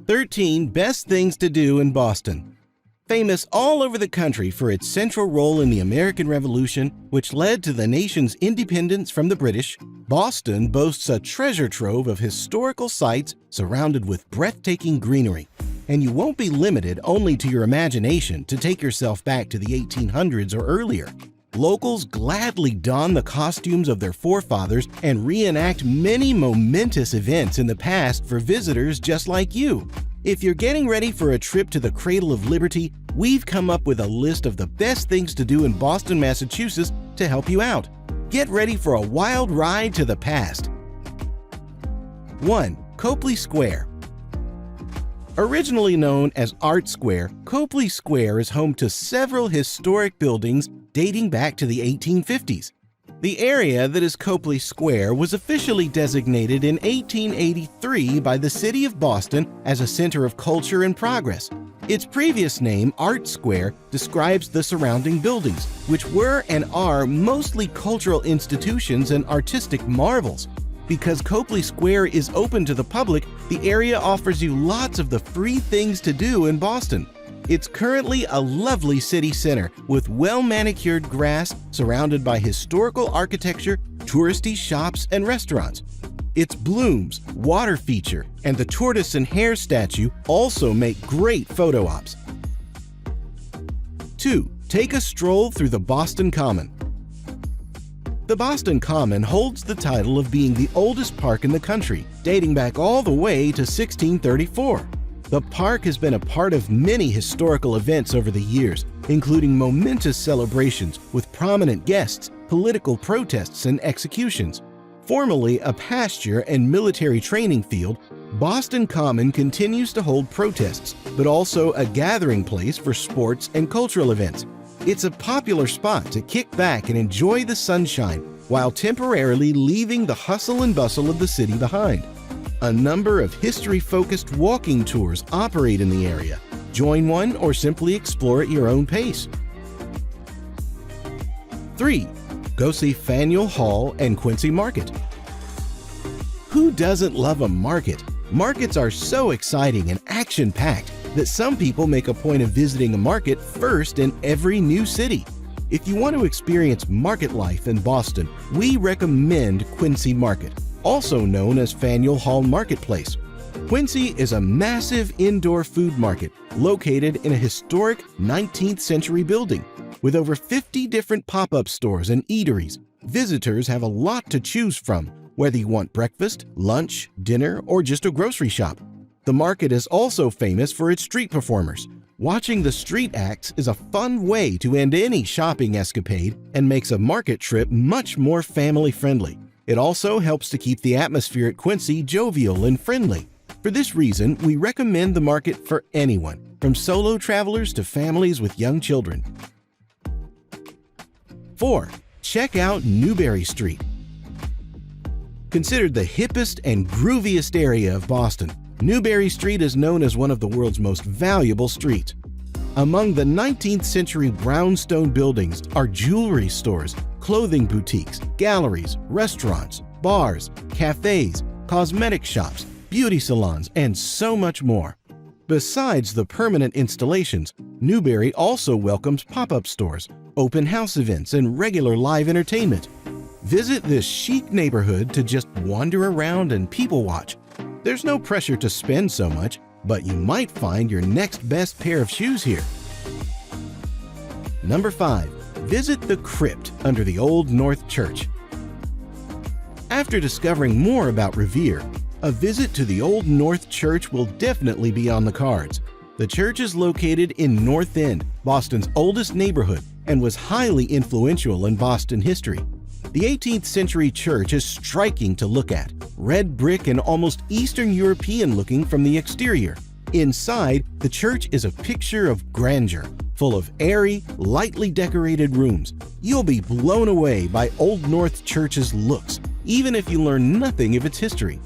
13 Best Things to Do in Boston. Famous all over the country for its central role in the American Revolution, which led to the nation's independence from the British, Boston boasts a treasure trove of historical sites surrounded with breathtaking greenery. And you won't be limited only to your imagination to take yourself back to the 1800s or earlier. Locals gladly don the costumes of their forefathers and reenact many momentous events in the past for visitors just like you. If you're getting ready for a trip to the Cradle of Liberty, we've come up with a list of the best things to do in Boston, Massachusetts to help you out. Get ready for a wild ride to the past. 1. Copley Square. Originally known as Art Square, Copley Square is home to several historic buildings dating back to the 1850s. The area that is Copley Square was officially designated in 1883 by the city of Boston as a center of culture and progress. Its previous name, Art Square, describes the surrounding buildings, which were and are mostly cultural institutions and artistic marvels. Because Copley Square is open to the public, the area offers you lots of the free things to do in Boston. It's currently a lovely city center with well-manicured grass surrounded by historical architecture, touristy shops, and restaurants. Its blooms, water feature, and the tortoise and hare statue also make great photo ops. 2. Take a stroll through the Boston Common. The Boston Common holds the title of being the oldest park in the country, dating back all the way to 1634. The park has been a part of many historical events over the years, including momentous celebrations with prominent guests, political protests, and executions. Formerly a pasture and military training field, Boston Common continues to hold protests, but also a gathering place for sports and cultural events. It's a popular spot to kick back and enjoy the sunshine while temporarily leaving the hustle and bustle of the city behind. A number of history-focused walking tours operate in the area. Join one or simply explore at your own pace. 3. Go see Faneuil Hall and Quincy Market. Who doesn't love a market? Markets are so exciting and action-packed that some people make a point of visiting a market first in every new city. If you want to experience market life in Boston, we recommend Quincy Market, also known as Faneuil Hall Marketplace. Quincy is a massive indoor food market located in a historic 19th century building. With over 50 different pop-up stores and eateries, visitors have a lot to choose from, whether you want breakfast, lunch, dinner, or just a grocery shop. The market is also famous for its street performers. Watching the street acts is a fun way to end any shopping escapade and makes a market trip much more family-friendly. It also helps to keep the atmosphere at Quincy jovial and friendly. For this reason, we recommend the market for anyone, from solo travelers to families with young children. 4. Check out Newbury Street. Considered the hippest and grooviest area of Boston, Newbury Street is known as one of the world's most valuable streets. Among the 19th century brownstone buildings are jewelry stores, clothing boutiques, galleries, restaurants, bars, cafes, cosmetic shops, beauty salons, and so much more. Besides the permanent installations, Newbury also welcomes pop-up stores, open house events, and regular live entertainment. Visit this chic neighborhood to just wander around and people watch. There's no pressure to spend so much, but you might find your next best pair of shoes here. Number 5. Visit the crypt under the Old North Church. After discovering more about Revere, a visit to the Old North Church will definitely be on the cards. The church is located in North End, Boston's oldest neighborhood, and was highly influential in Boston history. The 18th century church is striking to look at, red brick and almost Eastern European looking from the exterior. Inside, the church is a picture of grandeur, full of airy, lightly decorated rooms. You'll be blown away by Old North Church's looks, even if you learn nothing of its history.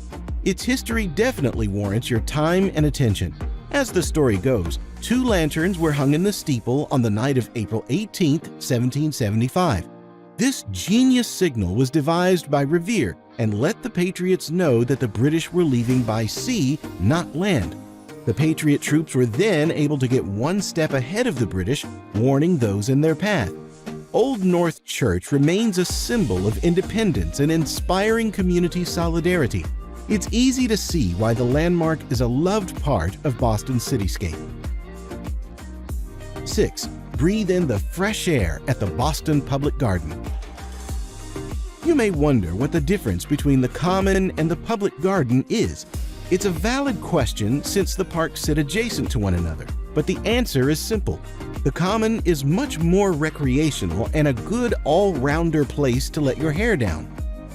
Its history definitely warrants your time and attention. As the story goes, 2 lanterns were hung in the steeple on the night of April 18, 1775. This genius signal was devised by Revere and let the Patriots know that the British were leaving by sea, not land. The Patriot troops were then able to get one step ahead of the British, warning those in their path. Old North Church remains a symbol of independence and inspiring community solidarity. It's easy to see why the landmark is a loved part of Boston's cityscape. 6. Breathe in the fresh air at the Boston Public Garden. You may wonder what the difference between the Common and the Public Garden is. It's a valid question since the parks sit adjacent to one another, but the answer is simple. The Common is much more recreational and a good all-rounder place to let your hair down,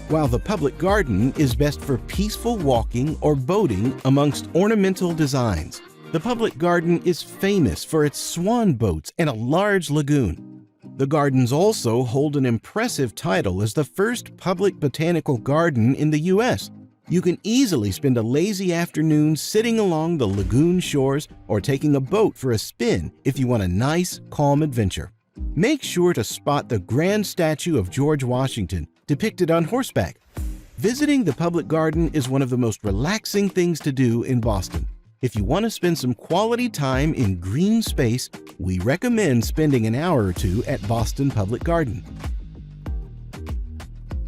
while the Public Garden is best for peaceful walking or boating amongst ornamental designs. The Public Garden is famous for its swan boats and a large lagoon. The gardens also hold an impressive title as the first public botanical garden in the U.S. You can easily spend a lazy afternoon sitting along the lagoon shores or taking a boat for a spin if you want a nice, calm adventure. Make sure to spot the grand statue of George Washington depicted on horseback. Visiting the Public Garden is one of the most relaxing things to do in Boston. If you want to spend some quality time in green space, we recommend spending an hour or two at Boston Public Garden.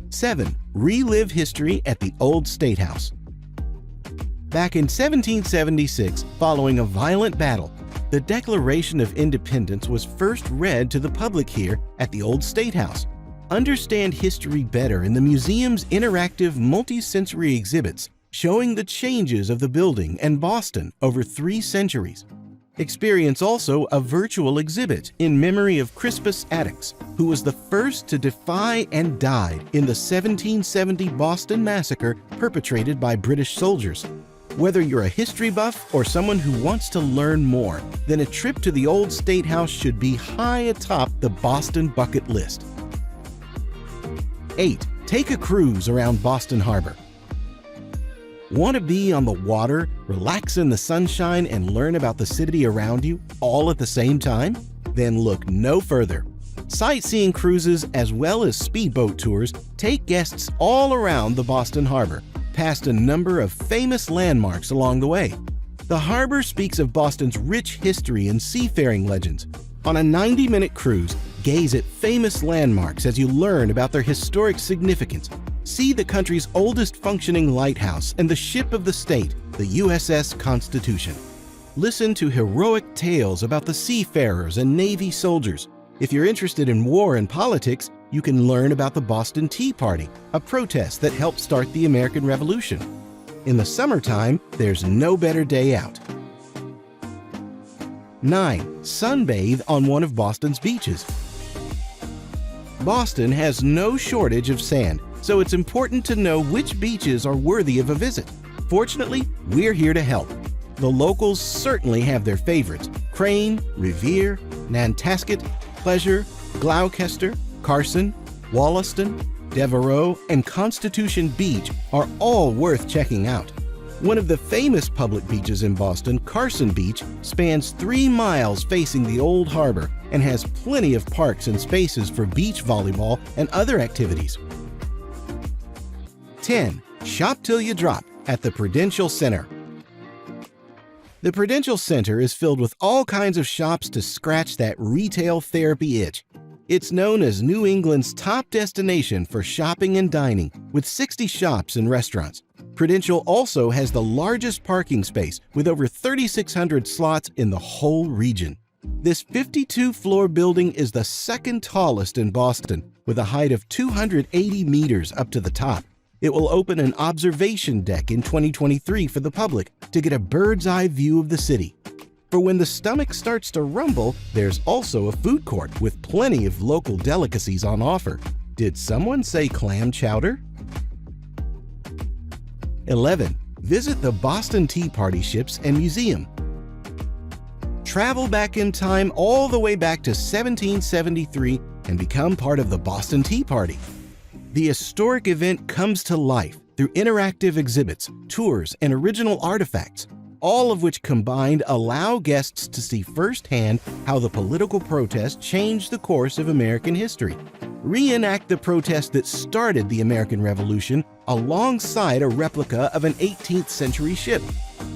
7. Relive history at the Old State House. Back in 1776, following a violent battle, the Declaration of Independence was first read to the public here at the Old State House. Understand history better in the museum's interactive multi-sensory exhibits showing the changes of the building and Boston over 3 centuries. Experience also a virtual exhibit in memory of Crispus Attucks, who was the first to defy and died in the 1770 Boston Massacre perpetrated by British soldiers. Whether you're a history buff or someone who wants to learn more, then a trip to the Old State House should be high atop the Boston bucket list. 8. Take a cruise around Boston Harbor. Want to be on the water, relax in the sunshine, and learn about the city around you all at the same time? Then look no further. Sightseeing cruises as well as speedboat tours take guests all around the Boston Harbor, past a number of famous landmarks along the way. The harbor speaks of Boston's rich history and seafaring legends. On a 90-minute cruise, gaze at famous landmarks as you learn about their historic significance. See the country's oldest functioning lighthouse and the ship of the state, the USS Constitution. Listen to heroic tales about the seafarers and Navy soldiers. If you're interested in war and politics, you can learn about the Boston Tea Party, a protest that helped start the American Revolution. In the summertime, there's no better day out. 9. Sunbathe on one of Boston's beaches. Boston has no shortage of sand, so it's important to know which beaches are worthy of a visit. Fortunately, we're here to help. The locals certainly have their favorites. Crane, Revere, Nantasket, Pleasure, Gloucester, Carson, Wollaston, Devereux, and Constitution Beach are all worth checking out. One of the famous public beaches in Boston, Carson Beach, spans 3 miles facing the Old Harbor and has plenty of parks and spaces for beach volleyball and other activities. 10. Shop till you drop at the Prudential Center. The Prudential Center is filled with all kinds of shops to scratch that retail therapy itch. It's known as New England's top destination for shopping and dining, with 60 shops and restaurants. Prudential also has the largest parking space, with over 3,600 slots in the whole region. This 52-floor building is the second tallest in Boston, with a height of 280 meters up to the top. It will open an observation deck in 2023 for the public to get a bird's-eye view of the city. For when the stomach starts to rumble, there's also a food court with plenty of local delicacies on offer. Did someone say clam chowder? 11. Visit the Boston Tea Party ships and museum. Travel back in time all the way back to 1773 and become part of the Boston Tea Party. The historic event comes to life through interactive exhibits, tours, and original artifacts, all of which combined allow guests to see firsthand how the political protest changed the course of American history. Reenact the protest that started the American Revolution alongside a replica of an 18th century ship.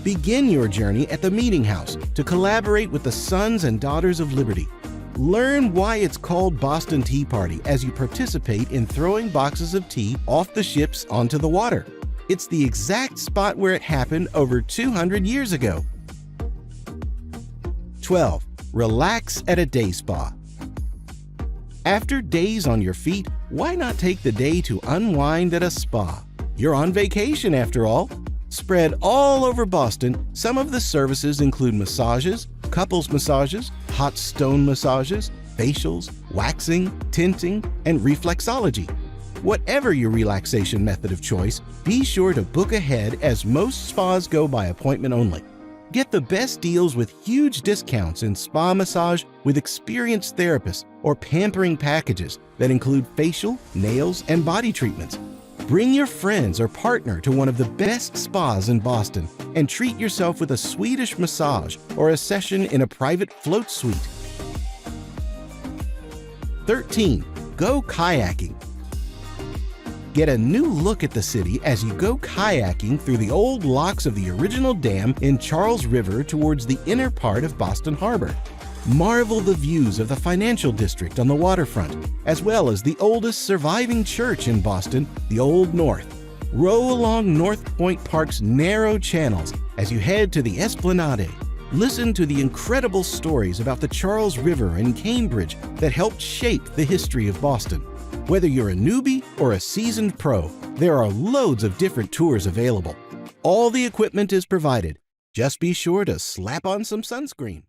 Begin your journey at the Meeting House to collaborate with the Sons and Daughters of Liberty. Learn why it's called Boston Tea Party as you participate in throwing boxes of tea off the ships onto the water. It's the exact spot where it happened over 200 years ago. 12. Relax at a day spa. After days on your feet, why not take the day to unwind at a spa? You're on vacation after all. Spread all over Boston, some of the services include massages, couples massages, hot stone massages, facials, waxing, tinting, and reflexology. Whatever your relaxation method of choice, be sure to book ahead as most spas go by appointment only. Get the best deals with huge discounts in spa massage with experienced therapists or pampering packages that include facial, nails, and body treatments. Bring your friends or partner to one of the best spas in Boston and treat yourself with a Swedish massage or a session in a private float suite. 13. Go kayaking. Get a new look at the city as you go kayaking through the old locks of the original dam in Charles River towards the inner part of Boston Harbor. Marvel the views of the financial district on the waterfront, as well as the oldest surviving church in Boston, the Old North. Row along North Point Park's narrow channels as you head to the Esplanade. Listen to the incredible stories about the Charles River and Cambridge that helped shape the history of Boston. Whether you're a newbie or a seasoned pro, there are loads of different tours available. All the equipment is provided. Just be sure to slap on some sunscreen.